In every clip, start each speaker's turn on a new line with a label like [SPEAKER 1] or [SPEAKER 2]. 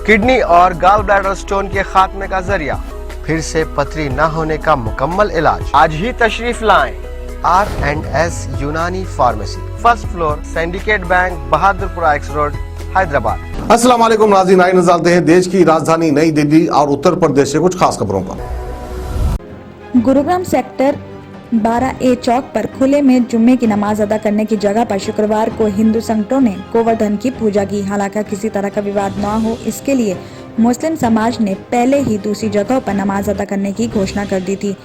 [SPEAKER 1] Kidney और gall bladder stone के खात्मे का जरिया, फिर से पथरी न होने का मुकम्मल इलाज। आज ही तशरीफ लाएं R&S यूनानी pharmacy, first floor, syndicate bank, Bahadurpura x road, Hyderabad.
[SPEAKER 2] अस्सलाम वालेकुम नाज़रीन, आइए नजर डालते हैं देश की राजधानी नई दिल्ली और उत्तर प्रदेश से कुछ खास खबरों पर।
[SPEAKER 3] गुरुग्राम सेक्टर 12A चौक पर खुले में जुम्मे की नमाज अदा करने की जगह पर शुक्रवार को हिंदू संगठनों ने गोवर्धन की पूजा की। हालांकि किसी तरह का विवाद न हो, इसके लिए मुस्लिम समाज ने पहले ही दूसरी जगहों पर नमाज अदा करने की घोषणा कर दी थी।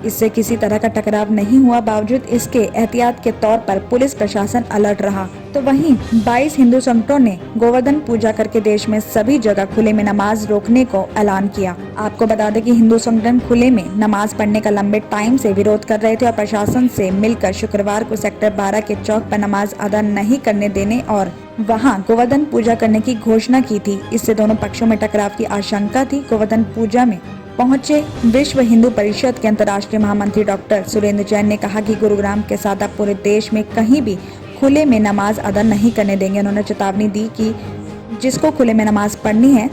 [SPEAKER 3] इससे किसी तरह का टकराव नहीं हुआ। बावजूद इसके एहतियात के तौर पर पुलिस प्रशासन अलर्ट रहा। तो वहीं 22 हिंदू संगठनों ने गोवर्धन पूजा करके देश में सभी जगह खुले में नमाज रोकने को ऐलान किया। आपको बता दें कि हिंदू संगठन खुले में नमाज पढ़ने का लंबे टाइम से विरोध कर रहे थे और प्रशासन से मिलकर शुक्रवार को सेक्टर 12 के चौक पर नमाज अदा नहीं करने देने और वहां गोवर्धन पूजा करने की घोषणा की थी। इससे दोनों पक्षों में टकराव की आशंका थी। गोवर्धन पूजा में पहुंचे विश्व हिंदू परिषद के अंतर्राष्ट्रीय महामंत्री डॉक्टर सुरेंद्र जैन ने कहा कि गुरुग्राम के साथ अब पूरे देश में कहीं भी खुले में नमाज अदा नहीं करने देंगे। उन्होंने चेतावनी दी कि जिसको खुले में नमाज पढ़नी है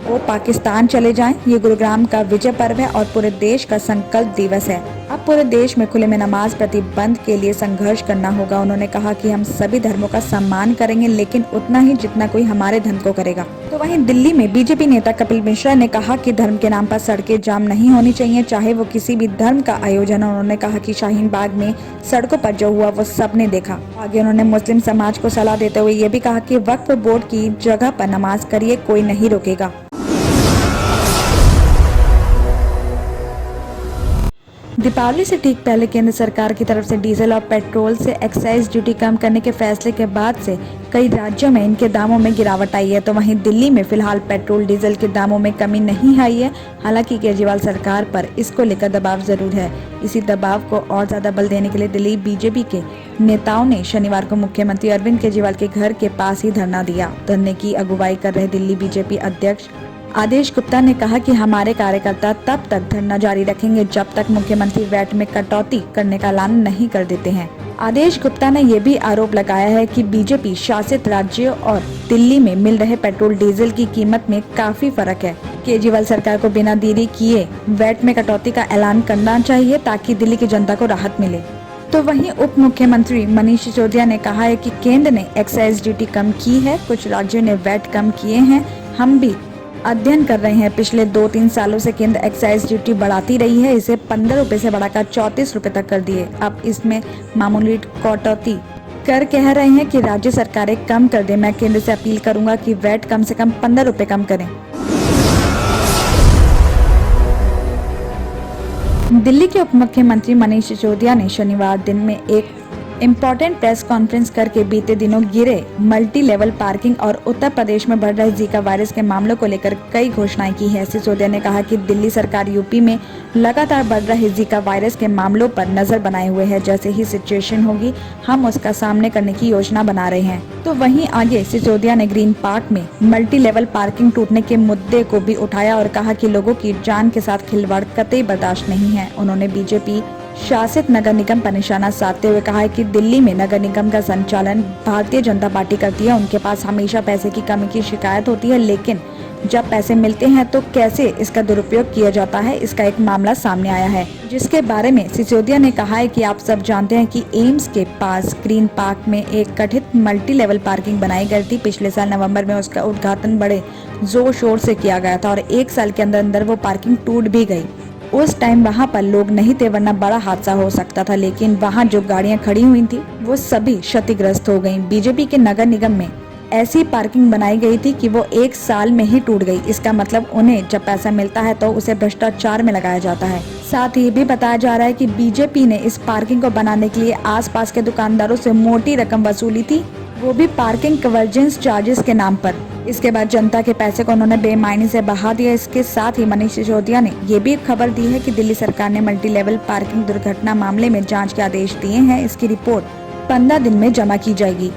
[SPEAKER 3] वो पाकिस्तान चले जाएं। ये गुरुग्राम का विजय पर्व है और पूरे देश का संकल्प दिवस है। अब पूरे देश में खुले में नमाज प्रतिबंध के लिए संघर्ष करना होगा। उन्होंने कहा कि हम सभी धर्मों का सम्मान करेंगे, लेकिन उतना ही जितना कोई हमारे धर्म को करेगा। तो वहीं दिल्ली में बीजेपी नेता कपिल मिश्रा ने कहा कि धर्म के नाम पर सड़कें जाम नहीं होनी चाहिए, चाहे वो किसी भी धर्म का आयोजन हो। उन्होंने कहा कि शाहीन बाग में सड़कों पर जो हुआ वो सबने देखा। आगे उन्होंने मुस्लिम समाज को सलाह देते हुए ये भी कहा कि वक्फ बोर्ड की जगह पर नमाज करिए, कोई नहीं रोकेगा। दीपावली से ठीक पहले केंद्र सरकार की तरफ से डीजल और पेट्रोल से एक्साइज ड्यूटी कम करने के फैसले के बाद से कई राज्यों में इनके दामों में गिरावट आई है। तो वहीं दिल्ली में फिलहाल पेट्रोल डीजल के दामों में कमी नहीं आई है। हालांकि केजरीवाल सरकार पर इसको लेकर दबाव जरूर है। इसी दबाव को और ज्यादा बल देने के लिए दिल्ली बीजेपी के नेताओं ने शनिवार को मुख्यमंत्री अरविंद केजरीवाल के घर के पास ही धरना दिया। धरने की अगुवाई कर रहे दिल्ली बीजेपी अध्यक्ष आदेश गुप्ता ने कहा कि हमारे कार्यकर्ता तब तक धरना जारी रखेंगे जब तक मुख्यमंत्री वैट में कटौती करने का ऐलान नहीं कर देते हैं। आदेश गुप्ता ने यह भी आरोप लगाया है कि बीजेपी शासित राज्यों और दिल्ली में मिल रहे पेट्रोल डीजल की कीमत में काफी फर्क है। केजरीवाल सरकार को बिना देरी किए वैट में कटौती का ऐलान करना चाहिए ताकि दिल्ली की जनता को राहत मिले। तो वहीं उप मुख्यमंत्री मनीष सिसोदिया ने कहा है कि केंद्र ने एक्साइज ड्यूटी कम की है, कुछ राज्यों ने वैट कम किए हैं। हम भी अध्ययन कर रहे हैं। पिछले 2-3 सालों से केंद्र एक्साइज ड्यूटी बढ़ाती रही है। इसे 15 रुपए से बढ़ाकर 34 रुपए तक कर दिए। अब इसमें मामूली कटौती कर कह रहे हैं कि राज्य सरकारें कम कर दें। मैं केंद्र से अपील करूंगा कि वैट कम से कम 15 रुपए कम करें। दिल्ली के उप मुख्यमंत्री मनीष सिसोदिया ने शनिवार दिन में एक इम्पोर्टेंट प्रेस कॉन्फ्रेंस करके बीते दिनों गिरे मल्टी लेवल पार्किंग और उत्तर प्रदेश में बढ़ रहे जीका वायरस के मामलों को लेकर कई घोषणाएं की है। सिसोदिया ने कहा कि दिल्ली सरकार यूपी में लगातार बढ़ रहे जीका वायरस के मामलों पर नजर बनाए हुए है। जैसे ही सिचुएशन होगी हम उसका सामने करने की योजना बना रहे हैं। तो वहीं आगे सिसोदिया ने ग्रीन पार्क में मल्टी लेवल पार्किंग टूटने के मुद्दे को भी उठाया और कहा कि लोगों की जान के साथ खिलवाड़ कतई बर्दाश्त नहीं है। उन्होंने बीजेपी शासित नगर निगम पर निशाना साधते हुए कहा है कि दिल्ली में नगर निगम का संचालन भारतीय जनता पार्टी करती है। उनके पास हमेशा पैसे की कमी की शिकायत होती है, लेकिन जब पैसे मिलते हैं तो कैसे इसका दुरुपयोग किया जाता है, इसका एक मामला सामने आया है, जिसके बारे में सिसोदिया ने कहा है कि आप सब जानते हैं कि एम्स के पास ग्रीन पार्क में एक कथित मल्टी लेवल पार्किंग बनाई गई थी। पिछले साल नवंबर में उसका उद्घाटन बड़े जोर शोर से किया गया था और 1 साल के अंदर अंदर वो पार्किंग टूट भी गई। उस टाइम वहाँ पर लोग नहीं थे, वरना बड़ा हादसा हो सकता था, लेकिन वहाँ जो गाड़ियाँ खड़ी हुई थी वो सभी क्षतिग्रस्त हो गयी। बीजेपी के नगर निगम में ऐसी पार्किंग बनाई गई थी कि वो 1 साल में ही टूट गई। इसका मतलब उन्हें जब पैसा मिलता है तो उसे भ्रष्टाचार में लगाया जाता है। साथ ही भी बताया जा रहा है कि बीजेपी ने इस पार्किंग को बनाने के लिए आसपास के दुकानदारों से मोटी रकम वसूली थी, वो भी पार्किंग कन्वर्जेंस चार्जेस के नाम पर। इसके बाद जनता के पैसे को उन्होंने बेमानी से बहा दिया। इसके साथ ही मनीष सिसोदिया ने ये भी खबर दी है कि दिल्ली सरकार ने मल्टी लेवल पार्किंग दुर्घटना मामले में जांच के आदेश दिए हैं। इसकी रिपोर्ट 15 दिन में जमा की जाएगी।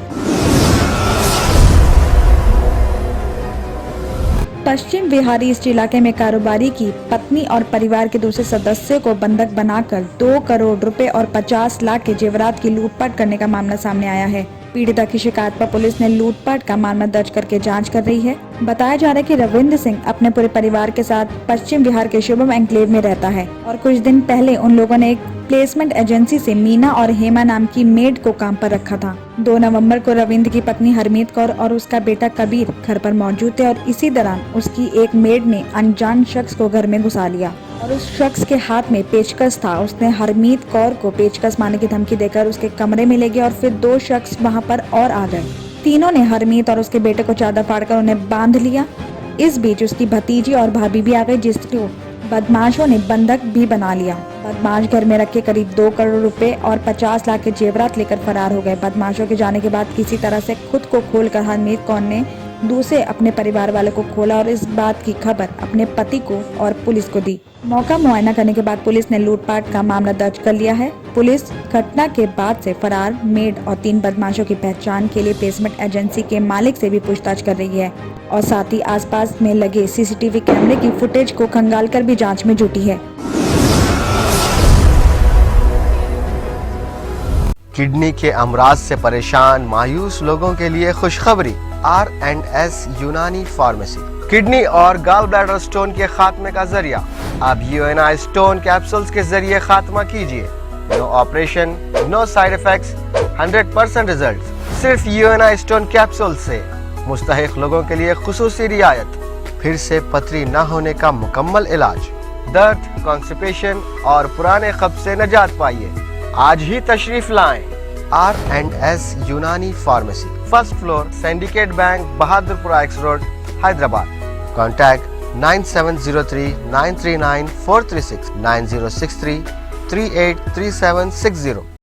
[SPEAKER 3] पश्चिम विहारी इस इलाके में कारोबारी की पत्नी और परिवार के दूसरे सदस्य को बंधक बनाकर 2 करोड़ रुपए और 50 लाख के जेवरात की लूटपाट करने का मामला सामने आया है। पीड़िता की शिकायत पर पुलिस ने लूटपाट का मामला दर्ज करके जांच कर रही है। बताया जा रहा है कि रविंद्र सिंह अपने पूरे परिवार के साथ पश्चिम बिहार के शुभम एन्क्लेव में रहता है और कुछ दिन पहले उन लोगों ने एक प्लेसमेंट एजेंसी से मीना और हेमा नाम की मेड को काम पर रखा था। 2 नवंबर को रविंद्र की पत्नी हरमीत कौर और उसका बेटा कबीर घर पर मौजूद थे और इसी दौरान उसकी एक मेड ने अनजान शख्स को घर में घुसा लिया और उस शख्स के हाथ में पेचकस था। उसने हरमीत कौर को पेचकस मारने की धमकी देकर उसके कमरे में ले गया और फिर 2 शख्स वहां पर और आ गए। तीनों ने हरमीत और उसके बेटे को चादर फाड़कर उन्हें बांध लिया। इस बीच उसकी भतीजी और भाभी भी आ गई, जिसको बदमाशों ने बंधक भी बना लिया। बदमाश घर में रखे करीब 2 करोड़ रुपए और 50 लाख के जेवरात लेकर फरार हो गए। बदमाशों के जाने के बाद किसी तरह से खुद को खोलकर हरमीत कौर ने दूसरे अपने परिवार वालों को खोला और इस बात की खबर अपने पति को और पुलिस को दी। मौका मुआयना करने के बाद पुलिस ने लूटपाट का मामला दर्ज कर लिया है। पुलिस घटना के बाद से फरार मेड और 3 बदमाशों की पहचान के लिए प्लेसमेंट एजेंसी के मालिक से भी पूछताछ कर रही है और साथ ही आसपास में लगे सीसीटीवी कैमरे की फुटेज को खंगालकर भी जांच में जुटी है।
[SPEAKER 1] किडनी के अमराज से परेशान मायूस लोगों के लिए खुशखबरी। R&S यूनानी फार्मेसी किडनी और गॉल ब्लैडर स्टोन के खात्मे का जरिया। अब UNI स्टोन कैप्सूल्स के जरिए खात्मा कीजिए। No operation, no side effects, 100% result. सिर्फ UNI स्टोन कैप्सूल से मुस्तहिक लोगों के लिए खुसूसी रियायत। फिर से पथरी न होने का मुकम्मल इलाज। दर्द, कॉन्स्टिपेशन और पुराने कब्ज से निजात पाइए। आज ही तशरीफ लाएं। R&S यूनानी pharmacy, first floor, syndicate bank, Bahadurpura X road, Hyderabad. Contact 9703 939 436 9063 383760।